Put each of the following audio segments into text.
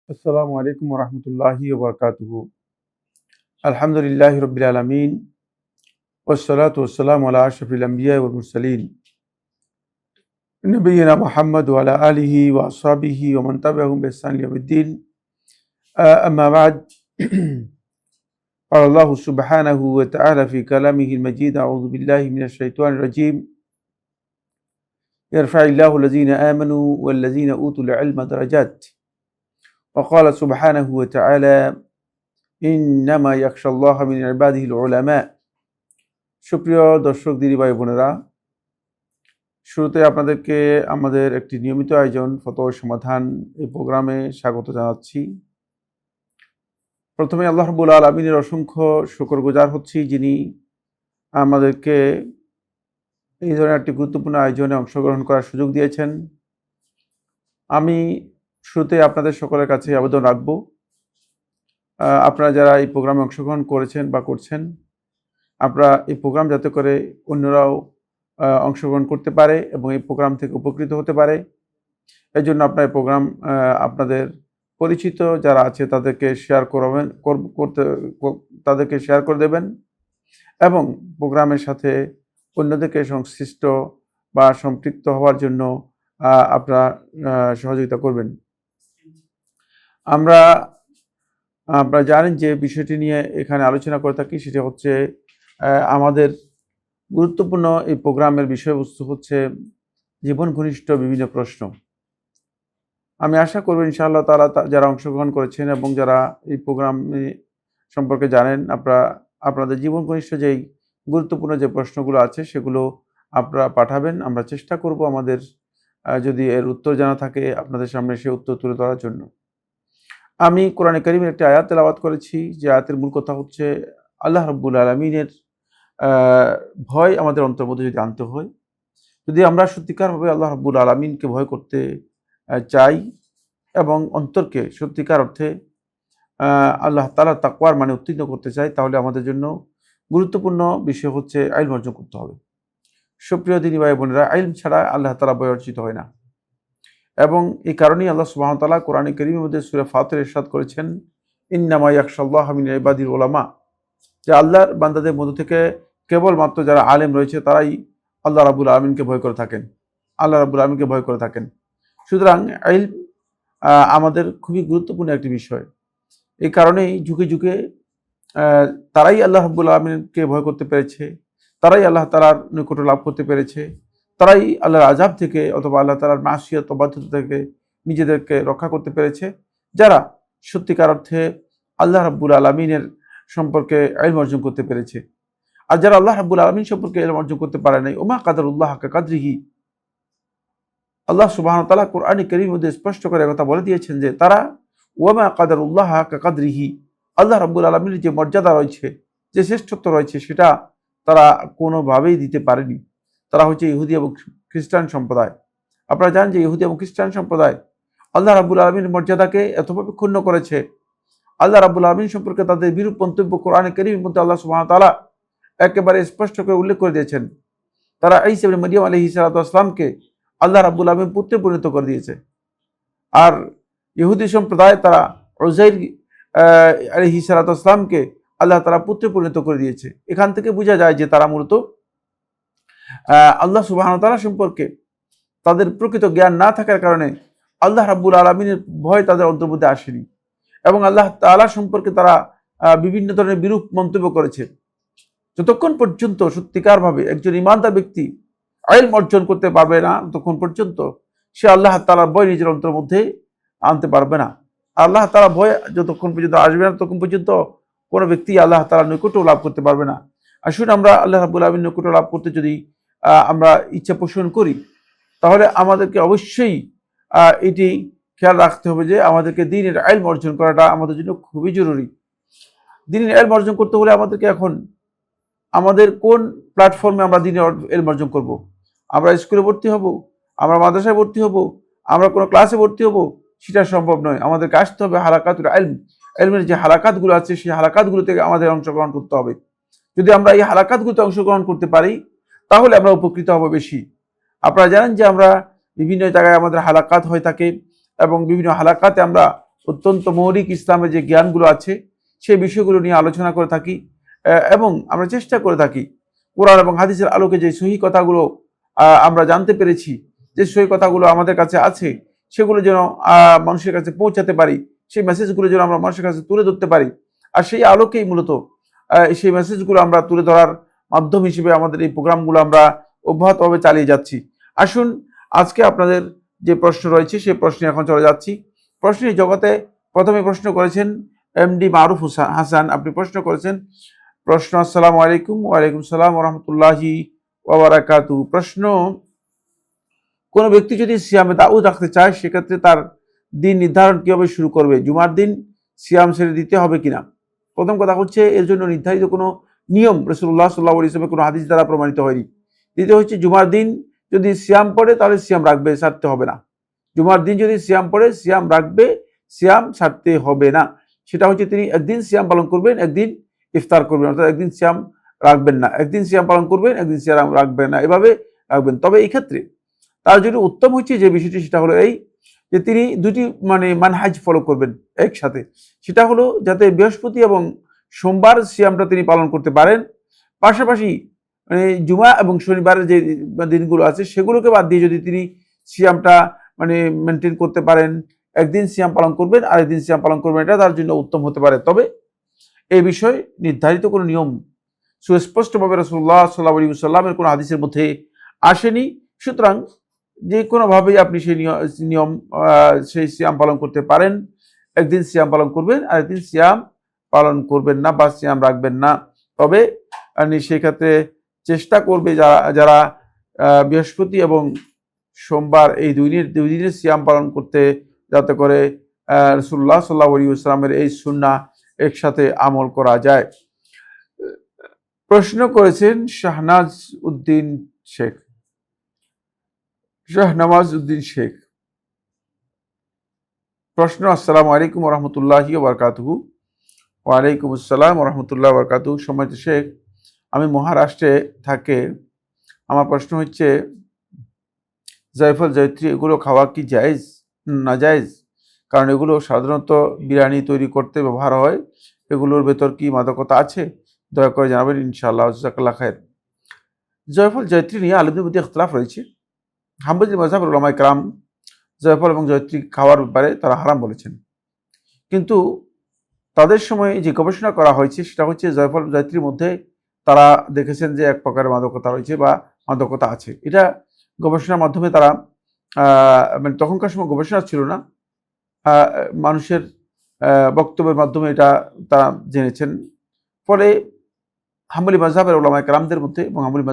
আসসালামু আলাইকুম রহমতুল্লাহি ওবরকাতুহু। আলহামদুলিল্লাহ রবিল আলমিন ওসলাত ওসালাম আলা আশরফিল আম্বিয়া ওয়াল মুরসালিন নবিয়িনা মুহাম্মদ ওয়া আলা আলিহি ওয়া আসহাবিহি ওয়া মান তাবিআহুম বিইহসান ইলা ইয়াউমিদ্দিন। আম্মা বা'দ। قال الله سبحانه وتعالى في كلامه المجيد: أعوذ بالله من الشيطان الرجيم. يرفع الله الذين آمنوا والذين أوتوا العلم درجات. وقال سبحانه وتعالى: ইন্নামা ইয়াখশাল্লাহ মিন ইবাদিহিল উলামা। সুপ্রিয় দর্শক দিদি ভাই বোনেরা, শুরুতে আপনাদেরকে আমাদের একটি নিয়মিত আয়োজন ফতোয়া সমাধান এই প্রোগ্রামে স্বাগত জানাচ্ছি। প্রথমে আল্লাহ রাব্বুল আলামিনের অসংখ্য শুকরগুজার হচ্ছি, যিনি আমাদেরকে এই ধরনের একটি গুরুত্বপূর্ণ আয়োজনে অংশগ্রহণ করার সুযোগ দিয়েছেন। আমি শুরুতে আপনাদের সকলের কাছে আবেদন রাখব, আপনারা যারা এই প্রোগ্রামে অংশগ্রহণ করেছেন বা করছেন, আপনারা এই প্রোগ্রাম যাতে করে অন্যরাও অংশগ্রহণ করতে পারে এবং এই প্রোগ্রাম থেকে উপকৃত হতে পারে, এই জন্য আপনার এই প্রোগ্রাম আপনাদের পরিচিত যারা আছে তাদেরকে শেয়ার তাদেরকে শেয়ার করে দেবেন এবং প্রোগ্রামের সাথে অন্যদেরকে সংশ্লিষ্ট বা সম্পৃক্ত হওয়ার জন্য আপনারা সহযোগিতা করবেন। আপনারা জানেন যে বিষয়টি নিয়ে এখানে আলোচনা করে থাকি, সেটা হচ্ছে আমাদের গুরুত্বপূর্ণ এই প্রোগ্রামের বিষয়বস্তু হচ্ছে জীবন ঘনিষ্ঠ বিভিন্ন প্রশ্ন। আমি আশা করব ইনশাআল্লাহ তাআলা যারা অংশগ্রহণ করেছেন এবং যারা এই প্রোগ্রাম সম্পর্কে জানেন, আপনাদের জীবন ঘনিষ্ঠ যেই গুরুত্বপূর্ণ যে প্রশ্নগুলো আছে সেগুলো আপনারা পাঠাবেন। আমরা চেষ্টা করব আমাদের যদি এর উত্তর জানা থাকে আপনাদের সামনে সে উত্তর তুলে ধরার জন্য। আমি কোরআনে কারীমের একটি আয়াত তেলাওয়াত করেছি, যে আয়াতের মূল কথা হচ্ছে আল্লাহ রাব্বুল আলামিনের ভয় আমাদের অন্তরের মধ্যে যদি আনতে হয়, যদি আমরা সত্যিকারভাবে আল্লাহ রাব্বুল আলামিনকে ভয় করতে চাই এবং অন্তরকে সত্যিকার অর্থে আল্লাহ তাআলার তাকওয়ার মানে উত্তীর্ণ করতে চাই, তাহলে আমাদের জন্য গুরুত্বপূর্ণ বিষয় হচ্ছে ইলম অর্জন করতে হবে। সুপ্রিয় দিনী ভাই বোনেরা, ইলম ছাড়া আল্লাহ তাআলা ভয় অর্জিত হয় না, এবং এই কারণেই আল্লাহ সুবহানাহু ওয়া তাআলা কোরআনে কারীমের মধ্যে সূরা ফাতিরে ইরশাদ করেছেন, ইন্নামা ইয়াখশাল্লাহ মিন ইবাদিল উলামা, যে আল্লাহর বান্দাদের মধ্য থেকে কেবলমাত্র যারা আলেম রয়েছে তারাই আল্লাহ রাব্বুল আলামিনকে ভয় করে থাকেন, আল্লাহ রাব্বুল আলামিনকে ভয় করে থাকেন। সুতরাং ইলম আমাদের খুবই গুরুত্বপূর্ণ একটি বিষয়। এই কারণেই যুগে যুগে তারাই আল্লাহ রাব্বুল আলামিনকে ভয় করতে পেরেছে, তারাই আল্লাহ তাআলার নৈকট্য লাভ করতে পেরেছে, তারাই আল্লাহর আযাব থেকে অথবা আল্লাহ তাআলার মাসিয়াত অবাধ্যতা থেকে নিজেদেরকে রক্ষা করতে পেরেছে, যারা সত্যিকার অর্থে আল্লাহ রাব্বুল আলামিনের সম্পর্কে ইলম অর্জন করতে পেরেছে। আর যারা আল্লাহ রাব্বুল আলামিন সম্পর্কে ইলম অর্জন করতে পারে নাই, ওমা কাদারুল্লাহ হাক্কা কাদরিহি, আল্লাহ সুবহানাহু ওয়া তাআলা কোরআনে কারীমের মধ্যে স্পষ্ট করে কথা বলে দিয়েছেন যে তারা ওমা কাদারুল্লাহ হাক্কা কাদরিহি, আল্লাহ রাব্বুল আলামিনের যে মর্যাদা রয়েছে, যে শ্রেষ্ঠত্ব রয়েছে, সেটা তারা কোনোভাবেই দিতে পারেনি। তারা হচ্ছে ইহুদি এবং খ্রিস্টান সম্প্রদায়। আপনারা জানেন যে ইহুদি এবং খ্রিস্টান সম্প্রদায় আল্লাহ রাব্বুল আলামিনের মর্যাদাকে এতভাবে ক্ষুণ্ণ করেছে, আল্লাহ রাব্বুল আলামিন সম্পর্কে তাদের বিরূপ মন্তব্য কোরআনে কারীমের মধ্যে আল্লাহ সুবহানাহু ওয়া তাআলা একেবারে স্পষ্ট করে উল্লেখ করে দিয়েছেন। তারা ঈসা ইবনে মারইয়াম আলাইহিস সালাতু ওয়াস সালামকে আল্লাহ রাব্বুল আলামিন পুত্রে পরিণত করে দিয়েছে। আর ইহুদি সম্প্রদায় তারা উযাইর আলাইহিস সালাতু ওয়াস সালামকে আল্লাহ তাআলা পুত্রে পরিণত করে দিয়েছে। এখান থেকে বোঝা যায় যে তারা মূলত আল্লাহ সুবহানাহু ওয়া তাআলা সম্পর্কে তাদের প্রকৃত জ্ঞান না থাকার কারণে আল্লাহ রাব্বুল আলামিনের ভয় তাদের অন্তর্মধ্যে আসেনি, এবং আল্লাহ তাআলা সম্পর্কে তারা বিভিন্ন ধরনের বিরূপ মন্তব্য করেছে। যতক্ষণ পর্যন্ত সত্যিকারভাবে একজন ঈমানদার ব্যক্তি ইলম অর্জন করতে পারবে না, ততক্ষণ পর্যন্ত সে আল্লাহ তাআলার ভয় নিজের অন্তরের মধ্যে আনতে পারবে না। আল্লাহ তাআলার ভয় যতক্ষণ পর্যন্ত আসবে না, ততক্ষণ পর্যন্ত কোনো ব্যক্তি আল্লাহ তাআলার নৈকট্য লাভ করতে পারবে না। আসুন আমরা আল্লাহ রাব্বুল আলামিনের নৈকট্য লাভ করতে যদি আমরা ইচ্ছা পোষণ করি, তাহলে আমাদেরকে অবশ্যই এটি খেয়াল রাখতে হবে যে আমাদেরকে দ্বীনের ইলম অর্জন করাটা আমাদের জন্য খুবই জরুরি। দ্বীনের ইলম অর্জন করতে হলে আমাদেরকে এখন আমাদের কোন প্ল্যাটফর্মে আমরা দ্বীনের ইলম অর্জন করব? আমরা স্কুলে ভর্তি হব, আমরা মাদ্রাসায় ভর্তি হব, আমরা কোনো ক্লাসে ভর্তি হব, সেটা সম্ভব নয়। আমাদেরকে আসতে হবে হালাকাতুল ইলম, ইলমের যে হালাকাতগুলো আছে সেই হালাকাতগুলো থেকে আমাদের অংশগ্রহণ করতে হবে। যদি আমরা এই হালাকাতগুলোতে অংশগ্রহণ করতে পারি, তাহলে আমরা উপকৃত হব বেশি। আপনারা জানেন যে আমরা বিভিন্ন জায়গায় আমাদের হালাকাত হয়ে থাকে, এবং বিভিন্ন হালাকাতে আমরা অত্যন্ত মৌলিক ইসলামের যে জ্ঞানগুলো আছে সেই বিষয়গুলো নিয়ে আলোচনা করে থাকি এবং আমরা চেষ্টা করে থাকি কোরআন এবং হাদিসের আলোকে যে সহি কথাগুলো আমরা জানতে পেরেছি, যে সহি কথাগুলো আমাদের কাছে আছে, সেগুলো যেন মানুষের কাছে পৌঁছাতে পারি, সেই মেসেজগুলো যেন আমরা মানুষের কাছে তুলে ধরতে পারি। আর সেই আলোকেই মূলত সেই মেসেজগুলো আমরা তুলে ধরার মাধ্যম হিসেবে আমাদের এই প্রোগ্রামগুলো আমরা অব্যাহতভাবে চালিয়ে যাচ্ছি। আসুন আজকে আপনাদের যে প্রশ্ন রয়েছে সেই প্রশ্নে এখন চলে যাচ্ছি। প্রশ্নের জগতে প্রথমে প্রশ্ন করেছেন এমডি মারুফ হাসান। আপনি প্রশ্ন করেছেন, প্রশ্ন আসসালামু আলাইকুম। ওয়ালাইকুম সালাম ওয়া রাহমাতুল্লাহি ওয়া বারাকাতুহু। প্রশ্ন, কোনো ব্যক্তি যদি সিয়ামে দাউদ রাখতে চায় সেক্ষেত্রে তার দিন নির্ধারণ কিভাবে শুরু করবে? জুমার দিন সিয়াম ছেড়ে দিতে হবে কিনা? প্রথম কথা হচ্ছে, এর জন্য নির্ধারিত কোনো নিয়ম রাসূলুল্লাহ সাল্লাল্লাহু আলাইহি ওয়াসাল্লামের কোনো হাদিস দ্বারা প্রমাণিত হয়নি। দ্বিতীয় হচ্ছে, জুমার দিন যদি সিয়াম পড়ে তাহলে সিয়াম রাখবে, ছাড়তে হবে না। জুমার দিন যদি সিয়াম পড়ে সিয়াম রাখবে, সিয়াম ছাড়তে হবে না। সেটা হচ্ছে তিনি একদিন সিয়াম পালন করবেন, একদিন ইফতার করবেন, অর্থাৎ একদিন সিয়াম রাখবেন না। একদিন সিয়াম পালন করবেন, একদিন সিয়াম রাখবেন না, এভাবে রাখবেন। তবে এই ক্ষেত্রে তার জন্য উত্তম হচ্ছে যে বিষয়টি, সেটা হলো এই যে তিনি দুটি মানহাজ ফলো করবেন একসাথে। সেটা হলো যাতে বৃহস্পতি এবং সোমবার সিয়ামটা তিনি পালন করতে পারেন, পাশাপাশি জুমা এবং শনিবারের যে দিনগুলো আছে সেগুলোকে বাদ দিয়ে যদি তিনি সিয়ামটা মেনটেন করতে পারেন, একদিন সিয়াম পালন করবেন আর একদিন সিয়াম পালন করবেন, এটা তার জন্য উত্তম হতে পারে। তবে এই বিষয়ে নির্ধারিত কোনো নিয়ম সুস্পষ্টভাবে রাসূলুল্লাহ সাল্লাল্লাহু আলাইহি ওয়াসাল্লামের কোনো হাদিসের মধ্যে আসেনি। সুতরাং যে কোনোভাবেই আপনি সেই নিয়ম সেই সিয়াম পালন করতে পারেন। একদিন সিয়াম পালন করবেন আর একদিন সিয়াম পালন করবেন না বা সিয়াম রাখবেন না। তবে সেই ক্ষেত্রে চেষ্টা করবে যারা বৃহস্পতি এবং সোমবার এই দুই দিনের সিয়াম পালন করতে, যাতে করে রাসূলুল্লাহ সাল্লাল্লাহু আলাইহি ওয়াসাল্লামের এই সুন্নাহ একসাথে আমল করা যায়। প্রশ্ন করেছেন শাহনাজ উদ্দিন শেখ। শাহনামাজ উদ্দিন শেখ প্রশ্ন, আসসালামু আলাইকুম ওয়া রাহমাতুল্লাহি ওয়া বারাকাতুহু। ওয়ালাইকুম আসসালাম ওয়া রাহমাতুল্লাহি ওয়া বারাকাতুহু। সম্মানিত শেখ, আমি মহারাষ্ট্রে থাকে। আমার প্রশ্ন হচ্ছে, জায়ফল জয়ত্রী এগুলো খাওয়া কি জায়েজ না জায়েজ? কারণ এগুলো সাধারণত বিরিয়ানি তৈরি করতে ব্যবহার হয়, এগুলোর ভেতর কি মাদকতা আছে? দয়া করে জানাবেন ইনশাআল্লাহ। জাযাকাল্লাহ খায়ের। জয়ফল জয়ত্রী নিয়ে আলেমদের মধ্যে ইখতিলাফ রয়েছে। হাম্বলি মাযহাবের উলামায়ে কেরাম জয়ফল এবং জয়ত্রী খাওয়ার ব্যাপারে তারা হারাম বলেছেন, কিন্তু তাদের সময় যে গবেষণা করা হয়েছে সেটা হচ্ছে জয়ফল জয়ত্রীর মধ্যে তারা দেখেছেন যে এক প্রকারের মাদকতা রয়েছে বা মাদকতা আছে। এটা গবেষণার মাধ্যমে তারা তখনকার সময় গবেষণা ছিল না, মানুষের বক্তব্যের মাধ্যমে এটা তারা জেনেছেন। ফলে হাম্বলি মাযহাবের উলামায়ে কেরামদের মধ্যে এবং হাম্বলি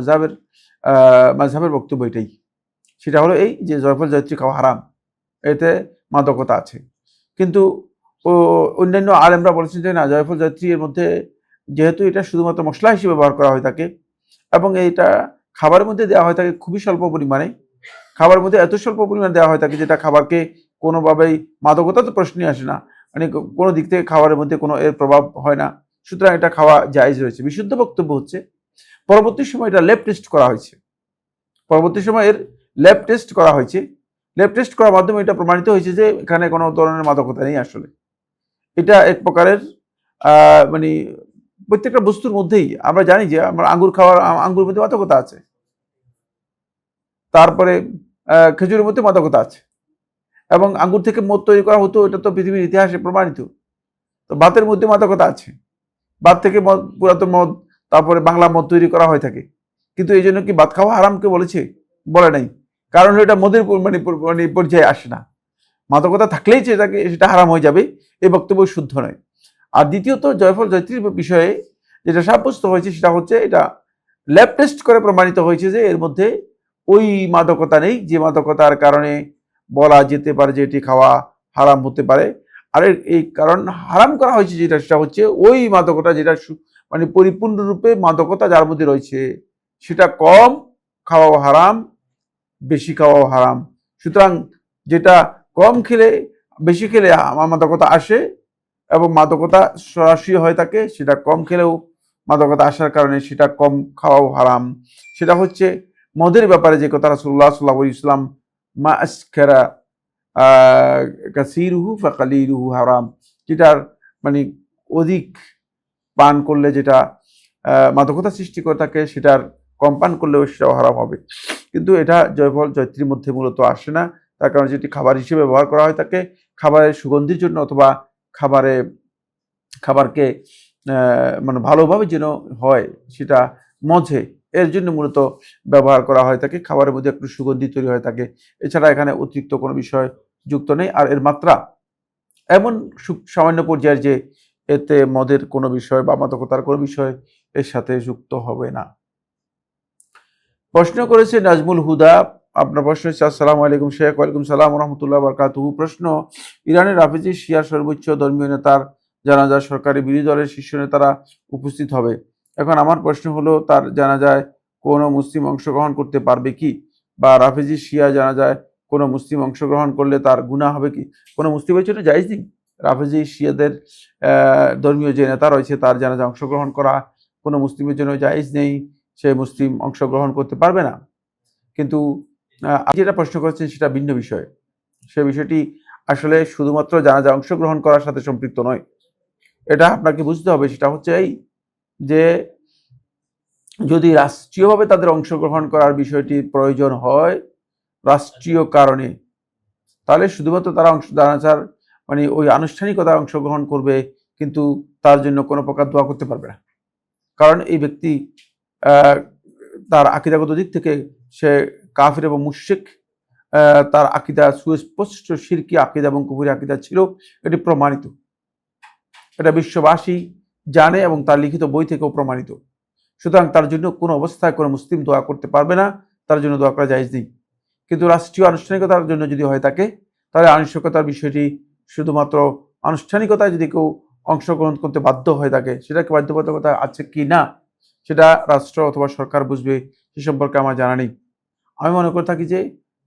মাযহাবের বক্তব্য এটাই, সেটা হলো এই যে জয়ফল জয়ত্রী খাওয়া হারাম, এতে মাদকতা আছে। কিন্তু অন্যান্য আলেমরা বলেছেন যে না, জয়ফল জয়ত্রী এর মধ্যে যেহেতু এটা শুধুমাত্র মশলা হিসেবে ব্যবহার করা হয়ে থাকে এবং এটা খাবারের মধ্যে দেওয়া হয়ে থাকে খুবই স্বল্প পরিমাণে, খাবারের মধ্যে এত স্বল্প পরিমাণে দেওয়া হয়ে থাকে যেটা খাবারকে কোনোভাবেই মাদকতা তো প্রশ্নই আসে না, কোনো দিক থেকে খাবারের মধ্যে কোনো এর প্রভাব হয় না। সুতরাং এটা খাওয়া জায়েজ রয়েছে। বিশুদ্ধ বক্তব্য হচ্ছে পরবর্তী সময় এটা ল্যাব টেস্ট করা হয়েছে, পরবর্তী সময় এর ল্যাব টেস্ট করা হয়েছে। ল্যাব টেস্ট করার মাধ্যমে এটা প্রমাণিত হয়েছে যে এখানে কোনো ধরনের মাদকতা নেই। আসলে এটা এক প্রকারের প্রত্যেকটা বস্তুর মধ্যেই আমরা জানি যে আমরা আঙ্গুর মধ্যে মাদকতা আছে, তারপরে খেজুরের মধ্যে মাদকতা আছে, এবং আঙ্গুর থেকে মদ তৈরি করা হতো, এটা তো পৃথিবীর ইতিহাসে প্রমাণিত। তো ভাতের মধ্যে মাদকতা আছে, ভাত থেকে মদ, পুরাতন মদ, তারপরে বাংলা মদ তৈরি করা হয়ে থাকে। কিন্তু এই জন্য কি ভাত খাওয়া হারামকে বলেছে? বলে নাই। কারণ এটা মদের পর্যায়ে আসে না। মাদকতা থাকলেই সেটা হারাম হয়ে যাবে, এই বক্তব্য শুদ্ধ নয়। আর দ্বিতীয়ত, জয়ফল জয়ত্রীর বিষয়ে যেটা সাব্যস্ত হয়েছে সেটা হচ্ছে এটা ল্যাব টেস্ট করে প্রমাণিত হয়েছে যে এর মধ্যে ওই মাদকতা নেই যে মাদকতার কারণে বলা যেতে পারে যে এটি খাওয়া হারাম হতে পারে। আর এই কারণ হারাম করা হয়েছে যেটা, সেটা হচ্ছে ওই মাদকতা যেটা পরিপূর্ণরূপে মাদকতা যার মধ্যে রয়েছে সেটা কম খাওয়াও হারাম, বেশি খাওয়াও হারাম। সুতরাং যেটা কম খেলে বেশি খেলে মাদকতা আসে এবং মাদকতা সরাসরি হয়ে থাকে, সেটা কম খেলেও মাদকতা আসার কারণে সেটা কম খাওয়াও হারাম। সেটা হচ্ছে মদের ব্যাপারে যে কথা রাসূলুল্লাহ সাল্লাল্লাহু আলাইহি ওয়াসাল্লাম মা আসকারা কাসিরুহু ফাকালিলুহু হারাম, যেটার মানে অধিক পান করলে যেটা মাদকতা সৃষ্টি করে থাকে, সেটার কম পান করলেও সেটাও হারাম হবে। কিন্তু এটা জয়ফল জয়ত্রীর মধ্যে মূলত আসে না, তার কারণ যেটি খাবার হিসেবে ব্যবহার করা হয় থাকে খাবারের সুগন্ধির জন্য, অথবা খাবারকে মানে ভালোভাবে যেন হয় সেটা মজে, এর জন্য মূলত ব্যবহার করা হয় থাকে, খাবারের মধ্যে একটু সুগন্ধি তৈরি হয়ে থাকে। এছাড়া এখানে অতিরিক্ত কোনো বিষয় যুক্ত নেই। আর এর মাত্রা এমন সামান্য পর্যায়ের যে এতে মদের কোনো বিষয় বা মাদকতার কোনো বিষয় এর সাথে যুক্ত হবে না। প্রশ্ন করেছে নাজমুল হুদা। আপনার প্রশ্ন হচ্ছে, আসসালামু আলাইকুম শেখ। ওয়ালাইকুম সালাম রহমতুল্লাহ বারকাতুহু। প্রশ্ন, ইরানের রাফেজি শিয়ার সর্বোচ্চ ধর্মীয় নেতার জানাজা সরকারি বিরোধী দলের শীর্ষ নেতারা উপস্থিত হবে। এখন আমার প্রশ্ন হলো, তার জানাজায় কোনো মুসলিম অংশগ্রহণ করতে পারবে কি, বা রাফেজি শিয়া জানাজায় কোনো মুসলিম অংশগ্রহণ করলে তার গুনাহ হবে কি? কোনো মুসলিমের জন্য জায়েজ নেই রাফেজি শিয়াদের ধর্মীয় যে নেতা রয়েছে তার জানাজা অংশগ্রহণ করা, কোনো মুসলিমের জন্য জায়েজ নেই, সে মুসলিম অংশগ্রহণ করতে পারবে না। কিন্তু যেটা প্রশ্ন করেছেন সেটা ভিন্ন বিষয়। সে বিষয়টি আসলে শুধুমাত্র জানাজা অংশগ্রহণ করার সাথে সম্পৃক্ত নয়। এটা আপনাকে বুঝতে হবে। সেটা হচ্ছে এই যে, যদি রাষ্ট্রীয়ভাবে তাদের অংশগ্রহণ করার বিষয়টি প্রয়োজন হয় রাষ্ট্রীয় কারণে, তাহলে শুধুমাত্র তারা জানাজার মানে ওই আনুষ্ঠানিকতায় অংশগ্রহণ করবে, কিন্তু তার জন্য কোনো প্রকার দোয়া করতে পারবে না। কারণ এই ব্যক্তি তার আকীদাগত দিক থেকে সে কাফির এবং মুশরিক, তার আকীদা সুস্পষ্ট শিরকি আকীদা এবং কুফরি আকীদা ছিল, এটি প্রমাণিত, এটা বিশ্ববাসী জানে এবং তার লিখিত বই থেকেও প্রমাণিত। সুতরাং তার জন্য কোনো অবস্থায় কোনো মুসলিম দোয়া করতে পারবে না, তার জন্য দোয়া করা জায়েজ নেই। কিন্তু রাষ্ট্রীয় আনুষ্ঠানিকতার জন্য যদি হয়ে থাকে, তাহলে আনুষ্ঠানিকতার বিষয়টি শুধুমাত্র আনুষ্ঠানিকতায় যদি কেউ অংশগ্রহণ করতে বাধ্য হয়ে থাকে, সেটাকে বাধ্যবাধকতা আছে কি না সেটা রাষ্ট্র অথবা সরকার বুঝবে, সে সম্পর্কে আমার জানা নেই। আমি মনে করে থাকি যে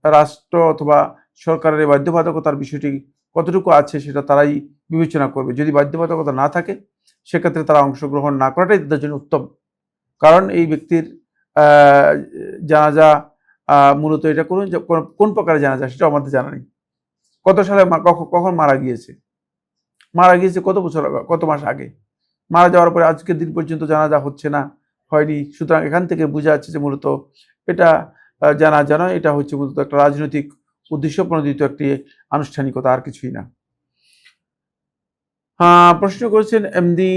রাষ্ট্র অথবা সরকারের বাধ্যবাধকতার বিষয়টি কতটুকু আছে সেটা তারাই বিবেচনা করবে। যদি বাধ্যবাধকতা না থাকে, সেক্ষেত্রে তারা অংশগ্রহণ না করাটাই তাদের জন্য উত্তম। কারণ এই ব্যক্তির জানাজা মূলত এটা কোন প্রকারের জানাজা সেটা আমাদের জানা নেই। কত সালে কখন মারা গিয়েছে, কত বছর কত মাস আগে, মারা যাওয়ার পরে আজকের দিন পর্যন্ত জানাজা হচ্ছে না, হয়নি। সুতরাং এখান থেকে বোঝা যাচ্ছে যে মূলত এটা জানাজা নয়, এটা হচ্ছে মূলত একটা রাজনৈতিক উদ্দেশ্য প্রণোদিত একটি আনুষ্ঠানিকতা, আর কিছুই না। প্রশ্ন করেছেন এমডি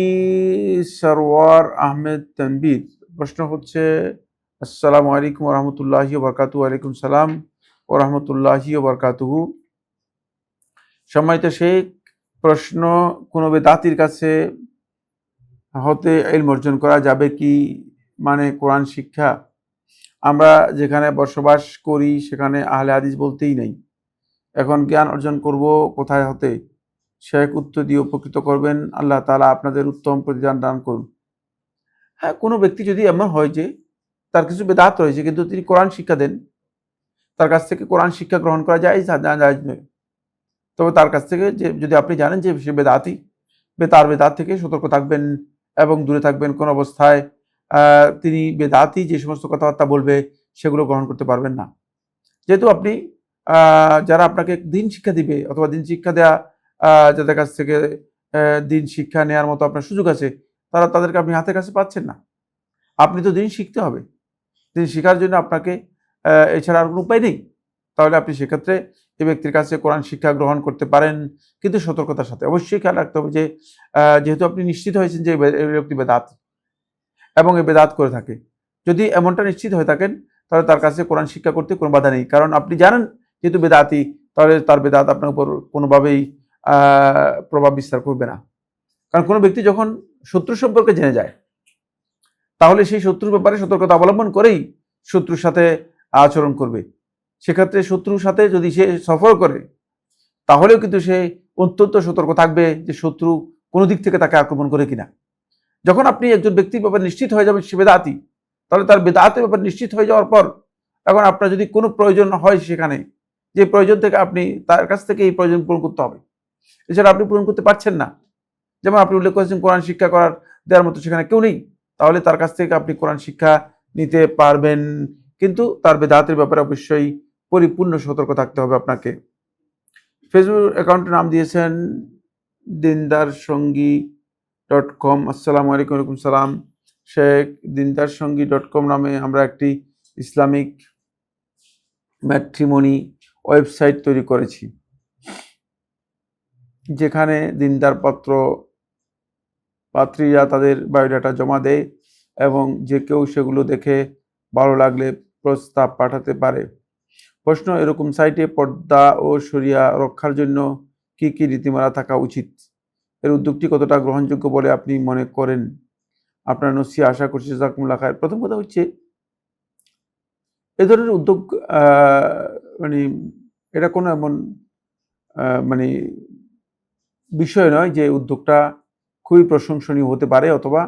সরওয়ার আহমেদ তানবীর। প্রশ্ন হচ্ছে, আসসালামু আলাইকুম ওরহমতুল্লাহি ওবরকাতুহু। ওয়ালাইকুম সালাম ওরহমতুল্লাহি ওবরকাতুহু। সম্মানিত শেখ, প্রশ্ন, কোনো বেদাতির কাছে হতে ইলম অর্জন করা যাবে কি, মানে কোরআন শিক্ষা? আমরা যেখানে বসবাস করি সেখানে আহলে হাদিস বলতেই নেই, এখন জ্ঞান অর্জন করব কোথায় হতে? শেখ উত্তর দিয়ে উপকৃত করবেন, আল্লাহ তাআলা আপনাদের উত্তম প্রতিদান দান করুন। হ্যাঁ, কোনো ব্যক্তি যদি এমন হয় যে তার কিছু বেদাত রয়েছে কিন্তু তিনি কোরআন শিক্ষা দেন, তার কাছ থেকে কোরআন শিক্ষা গ্রহণ করা যায় জায়েজ নয়। তবে তার কাছ থেকে যে যদি আপনি জানেন যে সে বেদাতি, তার বেদাত থেকে সতর্ক থাকবেন এবং দূরে থাকবেন। কোন অবস্থায় তিনি বেদাতি যে সমস্ত কথাবার্তা বলবে সেগুলো গ্রহণ করতে পারবেন না। যেহেতু আপনি যারা আপনাকে দিন শিক্ষা দিবে অথবা দিন শিক্ষা দেয়া যাদের কাছ থেকে দিন শিক্ষা নেওয়ার মতো আপনার সুযোগ আছে, তাদেরকে আপনি হাতের কাছে পাচ্ছেন না। আপনি তো দিন শিখতে হবে, দিন শেখার জন্য আপনাকে এছাড়া আর কোনো উপায় নেই। তাহলে আপনি সেক্ষেত্রে এই ব্যক্তির কাছে কোরআন শিক্ষা গ্রহণ করতে পারেন, কিন্তু সতর্কতার সাথে। অবশ্যই খেয়াল রাখতে হবে যে যেহেতু আপনি নিশ্চিত হয়েছেন যে এই ব্যক্তি বেদাত এবং এই বেদাত করে থাকে, যদি এমনটা নিশ্চিত হয়ে থাকেন তাহলে তার কাছে কোরআন শিক্ষা করতে কোনো বাধা নেই। কারণ আপনি জানেন যেহেতু বেদাতি, তাহলে তার বেদাত আপনার উপর কোনোভাবেই প্রভাব বিস্তার করবে না। কারণ কোনো ব্যক্তি যখন শত্রু সম্পর্কে জেনে যায়, তাহলে সেই শত্রুর ব্যাপারে সতর্কতা অবলম্বন করেই শত্রুর সাথে আচরণ করবে। সেক্ষেত্রে শত্রুর সাথে যদি সে সফর করে, তাহলেও কিন্তু সে অত্যন্ত সতর্ক থাকবে যে শত্রু কোনো দিক থেকে তাকে আক্রমণ করে কিনা। যখন আপনি একজন ব্যক্তির ব্যাপারে নিশ্চিত হয়ে যাবেন সে বেদাতি, তাহলে তার বেদাতের ব্যাপারে নিশ্চিত হয়ে যাওয়ার পর এখন আপনার যদি কোনো প্রয়োজন হয় সেখানে, যে প্রয়োজন থেকে আপনি তার কাছ থেকে এই প্রয়োজন পূরণ করতে হবে, এছাড়া আপনি পূরণ করতে পারছেন না, যেমন আপনি উল্লেখ করেছেন কোরআন শিক্ষা দেওয়ার মতো সেখানে কেউ নেই, তাহলে তার কাছ থেকে আপনি কোরআন শিক্ষা নিতে পারবেন, কিন্তু তার বেদাতের ব্যাপারে অবশ্যই পরিপূর্ণ সতর্ক থাকতে হবে আপনাকে। ফেসবুক অ্যাকাউন্টের নাম দিয়েছেন dindarsongi.com। আসসালামু আলাইকুম। ওয়ালাইকুম সালাম। শেখ dindarsongi.com নামে আমরা একটি ইসলামিক ম্যাট্রিমনি ওয়েবসাইট তৈরি করেছি, যেখানে দিনদার পাত্রীরা তাদের বায়োডাটা জমা দেয় এবং যে কেউ সেগুলো দেখে ভালো লাগলে প্রস্তাব পাঠাতে পারে। প্রশ্ন, এরকম সাইটে পর্দা ও শরিয়া রক্ষার জন্য কি কি নীতিমালা থাকা উচিত? এর উদ্যোগটি কতটা গ্রহণযোগ্য বলে আপনি মনে করেন? আপনার নসিহত আশা করছি। জাযাকুমুল্লাহ খায়র। প্রথম কথা হচ্ছে, এ ধরনের উদ্যোগ মানে এটা কোনো এমন মানে বিষয় নয় যে উদ্যোগটা খুবই প্রশংসনীয় হতে পারে অথবা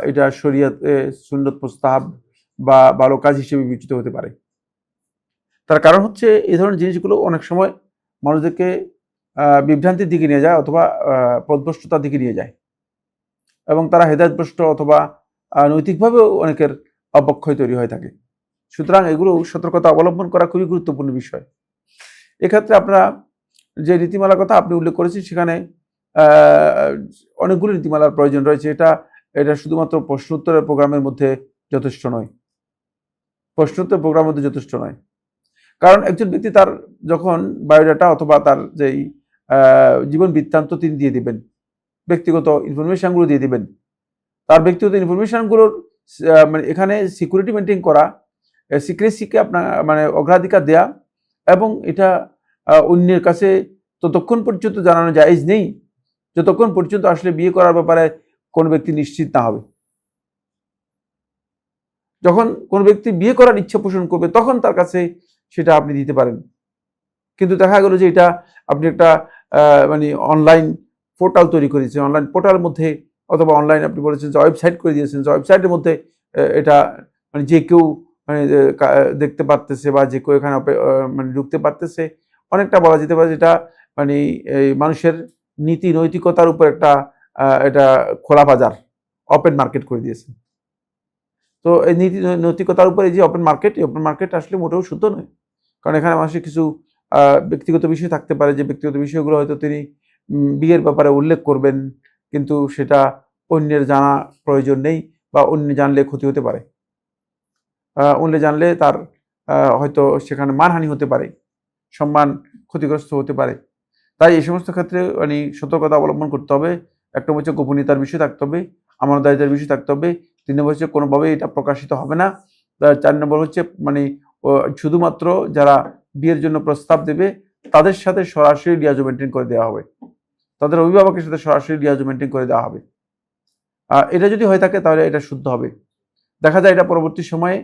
এটা শরিয়াতে সুন্নত মুস্তাহাব বা ভালো কাজ হিসেবে বিবেচিত হতে পারে। তার কারণ হচ্ছে এই ধরনের জিনিসগুলো অনেক সময় মানুষদেরকে বিভ্রান্তির দিকে নিয়ে যায় অথবা পথভ্রষ্টতার দিকে নিয়ে যায় এবং তারা হেদায়েতভ্রষ্ট অথবা নৈতিকভাবেও অনেকের অবক্ষয় তৈরি হয়ে থাকে। সুতরাং এগুলো সতর্কতা অবলম্বন করা খুবই গুরুত্বপূর্ণ বিষয়। এক্ষেত্রে আপনারা যে নীতিমালার কথা আপনি উল্লেখ করেছেন সেখানে অনেকগুলো নীতিমালার প্রয়োজন রয়েছে। এটা শুধুমাত্র প্রশ্ন উত্তরের প্রোগ্রামের মধ্যে যথেষ্ট নয়। প্রশ্নোত্তর প্রোগ্রামের মধ্যে যথেষ্ট নয়, কারণ একজন ব্যক্তি তার যখন বায়োডাটা অথবা তার যেই জীবন বৃত্তান্ত তিনি দিয়ে দিবেন, ব্যক্তিগত ইনফরমেশনগুলো দিয়ে দিবেন, তার ব্যক্তিগত ইনফরমেশনগুলোর মানে এখানে সিকিউরিটি মেনটেন করা, সিক্রেসিকে আপনার মানে অগ্রাধিকার দেয়া এবং এটা অন্যের কাছে ততক্ষণ পর্যন্ত জানানো জায়েজ নেই যতক্ষণ পর্যন্ত আসলে বিয়ে করার ব্যাপারে কোনো ব্যক্তি নিশ্চিত না হবে। যখন কোনো ব্যক্তি বিয়ে করার ইচ্ছা পোষণ করবে তখন তার কাছে সেটা আপনি দিতে পারেন। কিন্তু দেখা গেল যে এটা আপনি একটা মানে অনলাইন পোর্টাল তৈরি করেছেন, অনলাইন পোর্টালের মধ্যে অথবা অনলাইন আপনি বলেছেন যে ওয়েবসাইট করে দিয়েছেন, যে ওয়েবসাইটের মধ্যে এটা মানে যে কেউ মানে দেখতে পারতেছে বা যে কেউ এখানে মানে ঢুকতে পারতেছে। অনেকটা বলা যেতে পারে যেটা মানে এই মানুষের নীতি নৈতিকতার উপর একটা এটা খোলা বাজার, ওপেন মার্কেট করে দিয়েছে। তো এই নীতি নৈতিকতার উপরে যে ওপেন মার্কেট, এই ওপেন মার্কেট আসলে মোটেও শুদ্ধ নয়, কারণ এখানে মানুষের কিছু ব্যক্তিগত বিষয় থাকতে পারে, যে ব্যক্তিগত বিষয়গুলো হয়তো তিনি বিয়ের ব্যাপারে উল্লেখ করবেন কিন্তু সেটা অন্যের জানা প্রয়োজন নেই বা অন্য জানলে ক্ষতি হতে পারে, অন্য জানলে তার হয়তো সেখানে মানহানি হতে পারে, সম্মান ক্ষতিগ্রস্ত হতে পারে। তাই এই সমস্ত ক্ষেত্রে মানে সতর্কতা অবলম্বন করতে হবে। একটা হচ্ছে গোপনীয়তার বিষয় থাকতে হবে, আমানতদারিতার বিষয় থাকতে হবে। 3 নম্বর হচ্ছে কোনোভাবেই এটা প্রকাশিত হবে না। 4 নম্বর হচ্ছে মানে শুধুমাত্র যারা বিয়ের জন্য প্রস্তাব দেবে তাদের সাথে সরাসরি লিয়াজো মেনটেন করে দেওয়া হবে, তাদের অভিভাবকের সাথে সরাসরি লিয়াজো মেনটেন করে দেওয়া হবে। এটা যদি হয়ে থাকে তাহলে এটা শুদ্ধ হবে। দেখা যায় এটা পরবর্তী সময়ে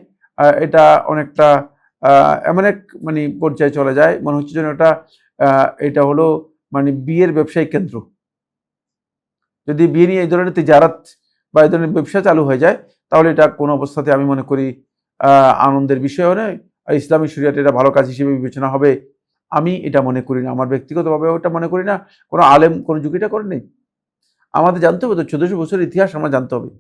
এটা অনেকটা এমন এক মানে পর্যায়ে চলে যায়, মনে হচ্ছে যেন এটা হলো মানে বিয়ের ব্যবসায়িক কেন্দ্র। যদি বিয়ে নিয়ে এই ধরনের তিজারাত বা এই ধরনের ব্যবসা চালু হয়ে যায় তাহলে এটা কোনো অবস্থাতে আমি মনে করি আনন্দের বিষয়ও নয়, আর ইসলামী শরিয়াতে এটা ভালো কাজ হিসেবে বিবেচনা হবে আমি এটা মনে করি না। আমার ব্যক্তিগতভাবে ওটা মনে করি না। কোনো আলেম কোনো যুগ এটা করে নেই। আমাদের জানতে হবে তো 1400 বছরের ইতিহাস আমরা জানতে হবে।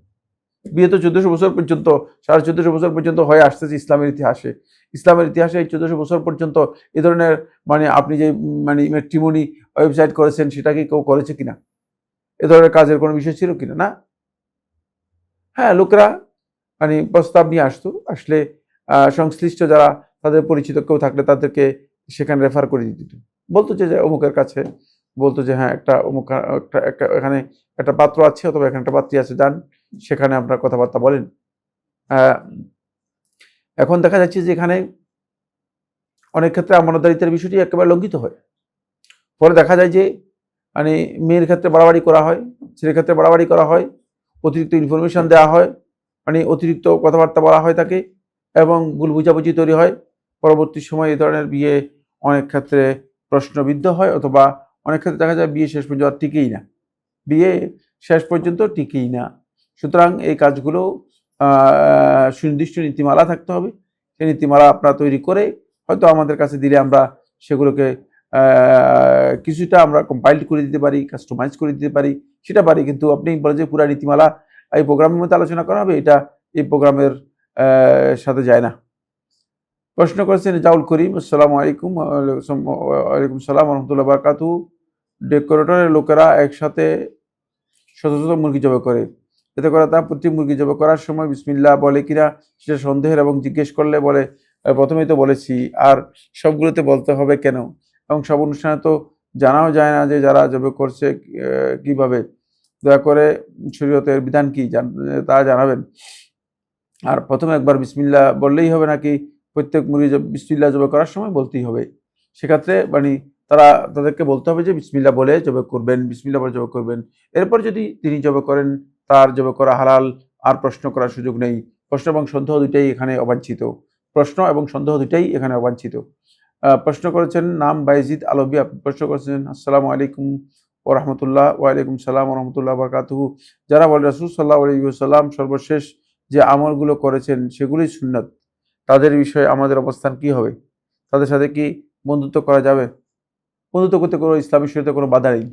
বিয়ে তো 1400 বছর পর্যন্ত, 1450 বছর পর্যন্ত হয়ে আসতেছে ইসলামের ইতিহাসে। ইসলামের ইতিহাসে এই 1400 বছর পর্যন্ত এ ধরনের মানে আপনি যে মানে ম্যাট্রিমনি ওয়েবসাইট করেছেন সেটা কি কেউ করেছে কিনা? এ ধরনের কাজের কোনো বিষয় ছিল কিনা? না। হ্যাঁ, লোকেরা মানে প্রস্তাব নিয়ে আসতো, আসলে সংশ্লিষ্ট যারা তাদের পরিচিত কেউ থাকলে তাদেরকে সেখানে রেফার করে দিত, বলতো যে অমুকের কাছে, বলতো যে হ্যাঁ একটা অমুক এখানে একটা পাত্র আছে অথবা এখানে একটা পাত্রী আছে, যান সেখানে আপনার কথাবার্তা বলেন। এখন দেখা যাচ্ছে যে এখানে অনেক ক্ষেত্রে আমানতদারিতার বিষয়টি একেবারে লঙ্ঘিত হয়। পরে দেখা যায় যে মানে মেয়ের ক্ষেত্রে বাড়াবাড়ি করা হয়, ছেলের ক্ষেত্রে বাড়াবাড়ি করা হয়, অতিরিক্ত ইনফরমেশন দেওয়া হয়, মানে অতিরিক্ত কথাবার্তা বলা হয় তাকে এবং ভুল বুঝাবুঝি তৈরি হয়। পরবর্তী সময়ে এই ধরনের বিয়ে অনেক ক্ষেত্রে প্রশ্নবিদ্ধ হয় অথবা অনেক ক্ষেত্রে দেখা যায় বিয়ে শেষ পর্যন্ত আর টিকেই না, বিয়ে শেষ পর্যন্ত টিকেই না। সুতরাং এই কাজগুলো সুনির্দিষ্ট নীতিমালা থাকতে হবে। সেই নীতিমালা আপনারা তৈরি করে হয়তো আমাদের কাছে দিলে আমরা সেগুলোকে কিছুটা আমরা কম্পাইল করে দিতে পারি, কাস্টমাইজ করে দিতে পারি, সেটা পারি। কিন্তু আপনি বলে যে পুরা নীতিমালা এই প্রোগ্রামের মধ্যে আলোচনা করা হবে, এটা এই প্রোগ্রামের সাথে যায় না। প্রশ্ন করেছেন জাউল করিম, আসসালামু আলাইকুম। ওয়ালাইকুম সালাম রহমতুল্লাহ বারকাতু। ডেকোরেটরের লোকেরা একসাথে শত শত মুরগি জবাই করে, এতে করে তা প্রতি মুরগি জবাই করার সময় বিসমিল্লাহ বলে কিনা সেটা সন্দেহের, এবং জিজ্ঞেস করলে বলে প্রথমেই তো বলেছি, আর সবগুলোতে বলতে হবে কেন? এবং সব অনুষ্ঠানে তো জানাও যায় না যে যারা জবাই করছে কিভাবে। দয়া করে শরীয়তের বিধান কি তা জানাবেন। আর প্রথমে একবার বিসমিল্লাহ বললেই হবে নাকি প্রত্যেক মুরগি বিসমিল্লাহ জবাই করার সময় বলতেই হবে? সেক্ষেত্রে মানে তাদেরকে বলতে হবে যে বিসমিল্লাহ বলে জবাই করবেন, বিসমিল্লাহ বলে জবাই করবেন। এরপর যদি তিনি জবাই করেন, তার জবাই করা হালাল, আর প্রশ্ন করার সুযোগ নেই। প্রশ্ন এবং সন্দেহ দুইটাই এখানে অবাঞ্ছিত। প্রশ্ন এবং সন্দেহ দুইটাই এখানে অবাঞ্ছিত। প্রশ্ন করেছেন নাম বাইজিদ আলবী, আপনি প্রশ্ন করেছেন আসসালামু আলাইকুম ও রহমতুল্লাহ। ওয়ালাইকুম সালাম ও রহমতুল্লাহ বরকাতুহু। যারা বলে রাসূল সাল্লাল্লাহু আলাইহি ওয়াসাল্লাম সর্বশেষ যে আমলগুলো করেছেন সেগুলোই সুন্নাত, তাদের বিষয়ে আমাদের অবস্থান কি হবে? তাদের সাথে কি বন্ধুত্ব করা যাবে? বন্ধুত্ব করতে কোনো ইসলামী শরীয়তে কোনো বাধা নেই।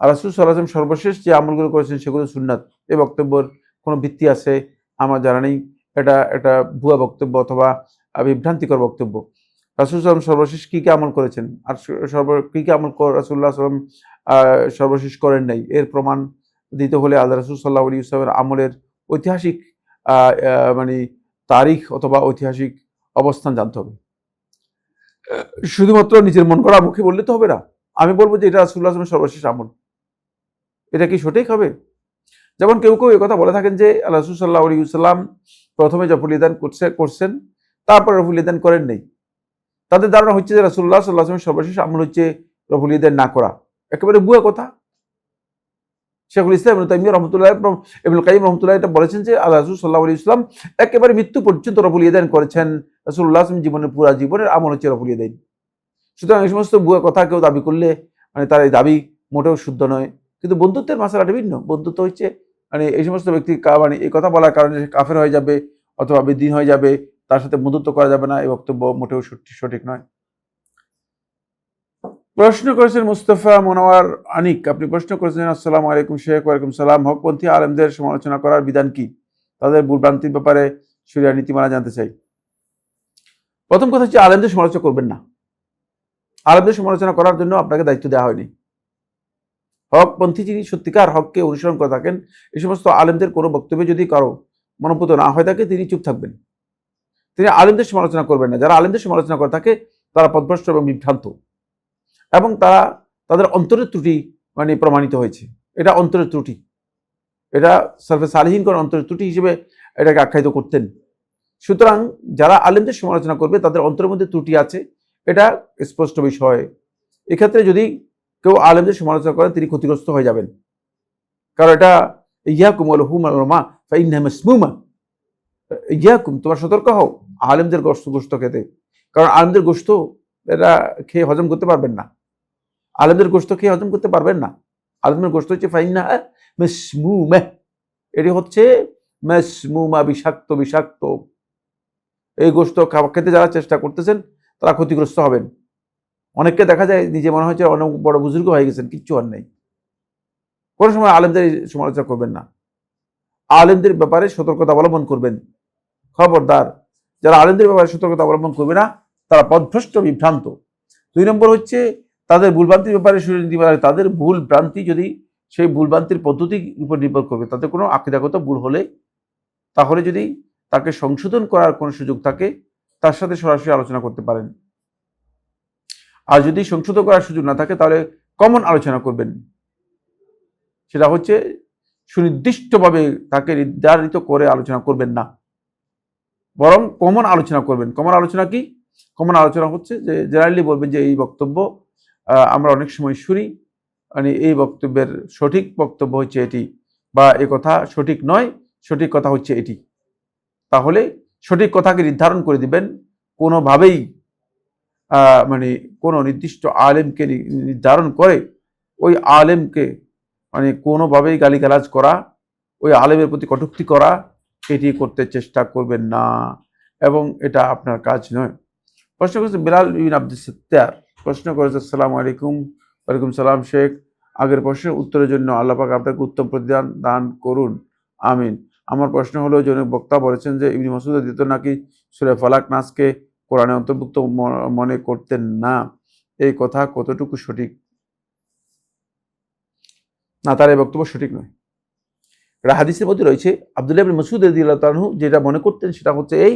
আর রাসূল সাল্লাল্লাহু আলাইহি ওয়াসাল্লাম সর্বশেষ যে আমলগুলো করেছেন সেগুলো সুন্নাত। এই বক্তব্যের কোনো ভিত্তি আছে আমার জানা নেই। এটা একটা ভুয়া বক্তব্য অথবা বিভ্রান্তিকর বক্তব্য। রাসূল সাল্লাল্লাহু আলাইহি ওয়াসাল্লাম সর্বশেষ কি কি আমল করেছেন, আর কি কি আমল রাসূলুল্লাহ সাল্লাল্লাহু আলাইহি ওয়াসাল্লাম সর্বশেষ করেন নাই, এর প্রমাণ দিতে হলে আল্লাহ রাসূল সাল্লাল্লাহু আলাইহি ওয়াসাল্লামের আমলের ঐতিহাসিক মানে তারিখ অথবা ঐতিহাসিক অবস্থান জানতে হবে। শুধুমাত্র নিজের মন করা মুখে বললে তো হবে না। আমি বলবো যে এটা রাসূলুল্লাহ সাল্লাল্লাহু আলাইহি ওয়াসাল্লামের সর্বশেষ আমল, এটা কি সঠিক হবে? যেমন কেউ কেউ এই কথা বলে থাকেন যে আল্লাহ রাসূল সাল্লাল্লাহু আলাইহি ওয়াসাল্লাম প্রথমে রফুলিদান করছেন, তারপর রফুলিদান করেন নাই। তাদের ধারণা হচ্ছে যে রাসূলুল্লাহ সাল্লাল্লাহু আলাইহি ওয়াসাল্লামের সর্বশেষ আমল হচ্ছে রফুলিদান না করা। একেবারে ভুয়া কথা। শেখুল ইসলাম ইবনে তাইমিয়া রহমতুল্লাহ, ইবনুল কাইয়িম রহমতুল্লাহ এটা বলেছেন যে আল্লাহ রাসূল সাল্লাল্লাহু আলাইহি ওয়াসাল্লাম একেবারে মৃত্যু পর্যন্ত রফুল ইয়াদাইন করেছেন। রাসূলুল্লাহ সাল্লাল্লাহু আলাইহি জীবনের পুরা জীবনের আমল হচ্ছে রফুল ইয়াদাইন। সুতরাং এই সমস্ত ভুয়া কথা কেউ দাবি করলে তার এই দাবি মোটেও শুদ্ধ নয়। কিন্তু বন্ধুত্বের মাসালাটা ভিন্ন। বন্ধুত্ব হচ্ছে এই সমস্ত ব্যক্তি এই কথা বলার কারণে সে কাফের হয়ে যাবে অথবা বেদ্বীন হয়ে যাবে, তার সাথে বন্ধুত্ব করা যাবে না, এই বক্তব্য মোটেও সঠিক নয়। প্রশ্ন করেছেন মুস্তাফা মনোয়ার আনিক, আপনি প্রশ্ন করেছেন আসসালামু আলাইকুম শেখ। ওয়ালাইকুম সালাম। হকপন্থী আলেমদের সমালোচনা করার বিধান কি? তাদের ভুলভ্রান্তির ব্যাপারে শরিয়ার নীতিমালা জানতে চাই। প্রথম কথা হচ্ছে আলেমদের সমালোচনা করবেন না। আলেমদের সমালোচনা করার জন্য আপনাকে দায়িত্ব দেওয়া হয়নি। হকপন্থী যিনি সত্যিকার হককে অনুসরণ করে থাকেন, এই সমস্ত আলেমদের কোনো বক্তব্যে যদি কারো মনোপুত না হয়ে থাকে তিনি চুপ থাকবেন। তিনি আলেমদের সমালোচনা করবেন না। যারা আলেমদের সমালোচনা করে থাকে তারা পথভ্রষ্ট এবং বিভ্রান্ত, এবং তাদের অন্তরের ত্রুটি প্রমাণিত হয়েছে। এটা অন্তরের ত্রুটি, এটা সালফে সালেহিনগণ অন্তরের ত্রুটি হিসেবে এটাকে আখ্যায়িত করতেন। সুতরাং যারা আলেমদের সমালোচনা করবে তাদের অন্তরের মধ্যে ত্রুটি আছে, এটা স্পষ্ট বিষয়। এক্ষেত্রে যদি কেউ আলেমদের সমালোচনা করেন তিনি ক্ষতিগ্রস্ত হয়ে যাবেন, কারণ এটা ইয়াকুম ওয়া লুহুমুল উলামা ফাইন্নাহা মাসমুমা। ইয়াকুম, তোমার সতর্ক হও আলেমদের গোশত খেতে, কারণ আলেমদের গোশত এটা খেয়ে হজম করতে পারবেন না। আলেমদের গোশত খেয়ে হজম করতে পারবেন না। আলেমের গোশত হচ্ছে ফাইন্নাহা মাসমুমা, এটি হচ্ছে মাসমুমা, বিষাক্ত বিষাক্ত। এই গোশত খেতে যারা চেষ্টা করতেছেন তারা ক্ষতিগ্রস্ত হবেন। অনেককে দেখা যায় নিজে মনে হচ্ছে অনেক বড় বুজুর্গ হয়ে গেছেন, কিচ্ছু আর নেই। কোনো সময় আলেমদের সমালোচনা করবেন না। আলেমদের ব্যাপারে সতর্কতা অবলম্বন করবেন। খবরদার, যারা আলেমদের ব্যাপারে সতর্কতা অবলম্বন করবে না তারা পথভ্রষ্ট, বিভ্রান্ত। 2 নম্বর হচ্ছে তাদের ভুলভ্রান্তির ব্যাপারে তাদের ভুল ভ্রান্তি যদি সেই ভুলভ্রান্তির পদ্ধতির উপর নির্ভর করবে, তাদের কোনো আকীদাগত ভুল হলে তাহলে যদি তাকে সংশোধন করার কোনো সুযোগ থাকে তার সাথে সরাসরি আলোচনা করতে পারেন। আর যদি সংশোধন করার সুযোগ না থাকে তাহলে কমন আলোচনা করবেন। সেটা হচ্ছে সুনির্দিষ্টভাবে তাকে নির্ধারিত করে আলোচনা করবেন না, বরং কমন আলোচনা করবেন। কমন আলোচনা কি? কমন আলোচনা হচ্ছে যে জেনারেলি বলবেন যে এই বক্তব্য আমরা অনেক সময় শুনি, এই বক্তব্যের সঠিক বক্তব্য হচ্ছে এটি, বা এ কথা সঠিক নয়, সঠিক কথা হচ্ছে এটি। তাহলে সঠিক কথাকে নির্ধারণ করে দিবেন। কোনোভাবেই কোনো নির্দিষ্ট আলেমকে নির্ধারণ করে ওই আলেমকে কোনোভাবেই গালিগালাজ করা, ওই আলেমের প্রতি কটূক্তি করা, এটি করতে চেষ্টা করবেন না, এবং এটা আপনার কাজ নয়। প্রশ্ন করেছে বিলাল বিন আব্দুস সাত্তার, প্রশ্ন করেছে আসসালামু আলাইকুম। ওয়ালাইকুম সালাম শেখ। আগের প্রশ্নের উত্তরের জন্য আল্লাহ পাক আপনাকে উত্তম প্রতিদান দান করুন, আমিন। আমার প্রশ্ন হলো, জনক বক্তা বলেছেন যে ইবনে মাসউদের দ্বিতীয় নাকি সূরা ফালাক নাসকে কোরআনে অন্তর্ভুক্ত মনে করতেন না, এই কথা কতটুকু সঠিক? না, তার এই বক্তব্য সঠিক নয়। এটা হাদিসের মধ্যে রয়েছে, আব্দুল্লাহ ইবনে মাসউদ রাদিয়াল্লাহু তাআলা যেটা মনে করতেন সেটা হচ্ছে এই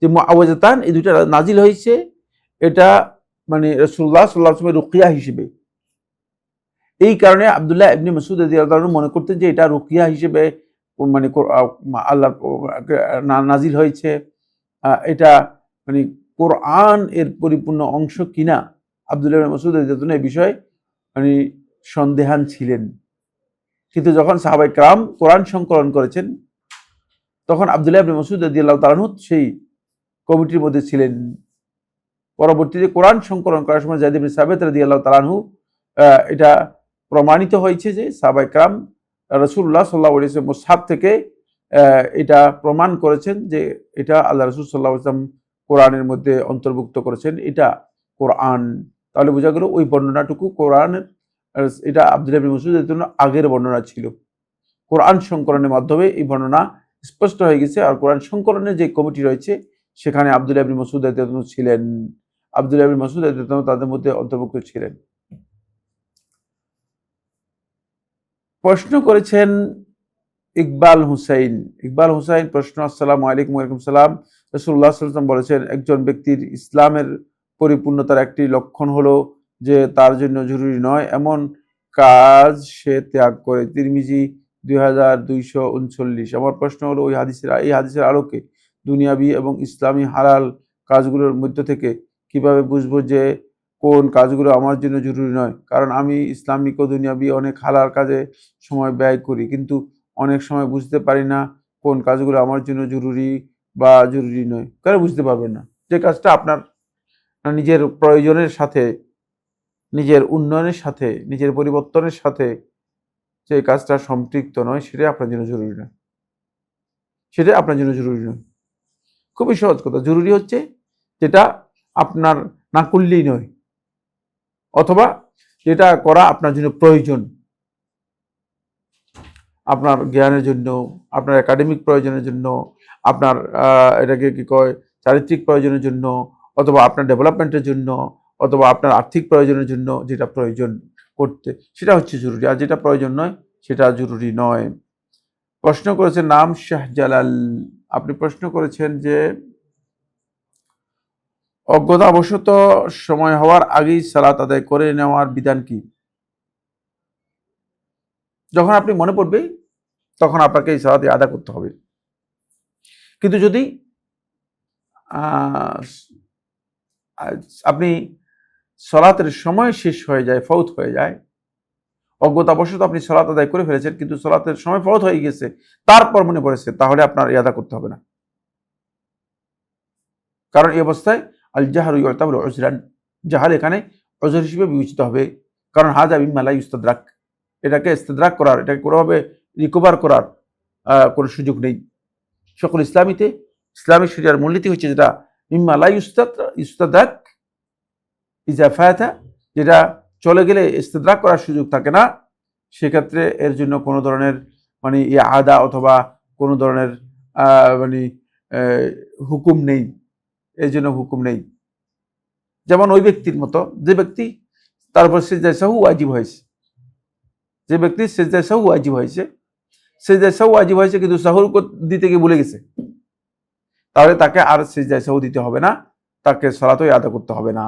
যে মুআওয়াযাতান, এই দুইটা নাজিল হয়েছে, এটা মানে রাসূলুল্লাহ সাল্লাল্লাহু আলাইহি ওয়াসাল্লাম রুকিয়া হিসেবে। এই কারণে আব্দুল্লাহ ইবনে মাসউদ রাদিয়াল্লাহু তাআলা মনে করতেন যে এটা রুকিয়া হিসেবে মানে আল্লাহ নাজিল হয়েছে, এটা মানে কোরআন এর পরিপূর্ণ অংশ কিনা। আব্দুল্লাহ ইবনে মাসউদ রাদিয়াল্লাহু তাআলা এই বিষয়ে মানে সন্দেহান ছিলেন। কিন্তু যখন সাহাবায়ে কেরাম কোরআন সংকলন করেছেন, তখন আব্দুল্লাহ ইবনে মাসউদ রাদিয়াল্লাহু তাআলা সেই কমিটির মধ্যে ছিলেন। পরবর্তীতে কোরআন সংকলন করার সময় যায়েদ ইবনে সাবিত রাদিয়াল্লাহু তাআলা এটা প্রমাণিত হয়েছে যে সাহাবায়ে কেরাম রাসূলুল্লাহ সাল্লাল্লাহু আলাইহি ওয়াসাল্লাম মুসহাফ থেকে এটা প্রমাণ করেছেন যে এটা আল্লাহ রাসূল সাল্লাল্লাহু আলাইহি ওয়াসাল্লাম কোরআনের মধ্যে অন্তর্ভুক্ত করেছেন, এটা কোরআন। তাহলে বোঝা গেল ওই বর্ণনাটুকু কোরআনের, এটা আব্দুল্লাহ ইবনে মাসউদের জন্য আগের বর্ণনা ছিল। কোরআন সংকলনের মাধ্যমে এই বর্ণনা স্পষ্ট হয়ে গেছে। আর কোরআন সংকলনের যে কমিটি রয়েছে সেখানে আব্দুল্লাহ ইবনে মাসউদ রাদিয়াল্লাহু ছিলেন, আব্দুল্লাহ ইবনে মাসউদ রাদিয়াল্লাহু তাদের মধ্যে অন্তর্ভুক্ত ছিলেন। প্রশ্ন করেছেন ইকবাল হুসাইন। ইকবাল হুসাইন প্রশ্ন, আসসালামু আলাইকুম। ওয়ালাইকুম সালাম। রাসূলুল্লাহ সাল্লাল্লাহু আলাইহি ওয়াসাল্লাম বলেছেন একজন ব্যক্তির ইসলামের পরিপূর্ণতার একটি লক্ষণ হলো যে তার জন্য জরুরি নয় এমন কাজ সে ত্যাগ করে। তিরমিজি 2239। আমার প্রশ্ন হলো এই হাদিসের আলোকে দুনিয়াবি এবং ইসলামী হালাল কাজগুলোর মধ্য থেকে কিভাবে বুঝবো যে কোন কাজগুলো আমার জন্য জরুরি নয়? কারণ আমি ইসলামিক ও দুনিয়াবি অনেক হালাল কাজে সময় ব্যয় করি, কিন্তু অনেক সময় বুঝতে পারি না কোন কাজগুলো আমার জন্য জরুরি বা জরুরি নয়। কেন বুঝতে পারবেন না? যে কাজটা আপনার নিজের প্রয়োজনের সাথে, নিজের উন্নয়নের সাথে, নিজের পরিবর্তনের সাথে যে কাজটা সম্পৃক্ত নয়, সেটাই আপনার জন্য জরুরি নয়। সেটাই আপনার জন্য জরুরি নয়। খুবই সহজ কথা। জরুরি হচ্ছে যেটা আপনার না করলেই নয়, অথবা যেটা করা আপনার জন্য প্রয়োজন, আপনার জ্ঞানের জন্য, আপনার একাডেমিক প্রয়োজনের জন্য, আপনার এটাকে কি কয় চারিত্রিক প্রয়োজনের জন্য, অথবা আপনার ডেভেলপমেন্টের জন্য, অথবা আপনার আর্থিক প্রয়োজনের জন্য যেটা প্রয়োজন করতে, সেটা হচ্ছে জরুরি। আর যেটা প্রয়োজন নয় সেটা জরুরি নয়। প্রশ্ন করেছেন নাম শাহজালাল। আপনি প্রশ্ন করেছেন যে অজ্ঞতাবশত সময় হওয়ার আগেই সালাত আদায় করে নেওয়ার বিধান কি? যখন আপনি মনে পড়বে তখন আপনাকে এই সালাত আদায় করতে হবে। কিন্তু যদি আপনি সালাতের সময় শেষ হয়ে যায়, ফৌত হয়ে যায়, অজ্ঞতাবশত আপনি সালাত আদায় করে ফেলেছেন কিন্তু সালাতের সময় ফৌত হয়ে গেছে, তারপর মনে পড়েছে, তাহলে আপনার আদা করতে হবে না। কারণ এই অবস্থায় আল জাহরু ইউতাবারু উযরান, জাহাল এখানে উযর হিসেবে বিবেচিত হবে। কারণ হাযা মিম্মা লা ইস্তাদরাক, এটাকে ইস্তিদরাক করার, এটাকে কোনোভাবে রিকভার করার কোনো সুযোগ নেই। সকল ইসলামী শরিয়ার মূলনীতি হচ্ছে যেটা মিম্মা লা ইস্তাদরাক ইযা ফাতা, যেটা চলে গেলে ইস্তিদরাক করার সুযোগ থাকে না, সেক্ষেত্রে এর জন্য কোনো ধরনের মানে আদা অথবা কোনো ধরনের মানে হুকুম নেই, এর জন্য হুকুম নেই। যেমন ওই ব্যক্তির মতো যে ব্যক্তি তার উপর সিজদায়ে সাহু ওয়াজিব হয়েছে, যে ব্যক্তি সিজদায়ে সাহু ওয়াজিব হয়েছে, সিজদায়ে সাহু ওয়াজিব হয়েছে কিন্তু সাহুর দিতে গিয়ে ভুলে গেছে, তাহলে তাকে আর সিজদায়ে সাহু দিতে হবে না, তাকে সালাতই আদা করতে হবে না।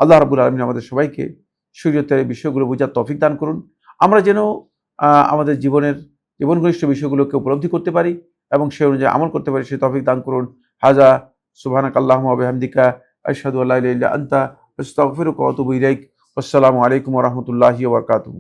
আল্লাহ রাব্বুল আলামিন আমাদের সবাইকে শরীয়তের এই বিষয়গুলো বোঝার তৌফিক দান করুন, আমরা যেন আমাদের জীবন ঘনিষ্ঠ বিষয়গুলোকে উপলব্ধি করতে পারি এবং সে অনুযায়ী আমল করতে পারি, সে তৌফিক দান করুন। হাজা সুবহানাকাল্লাহুম্মা ওয়া বিহামদিকা আশহাদু আল্লা ইলাহা ইল্লা আনতা আস্তাগফিরুকা ওয়া আতুবু ইলাইক। আসসালামু আলাইকুম ওয়া রাহমাতুল্লাহি ওয়া বারাকাতুহু।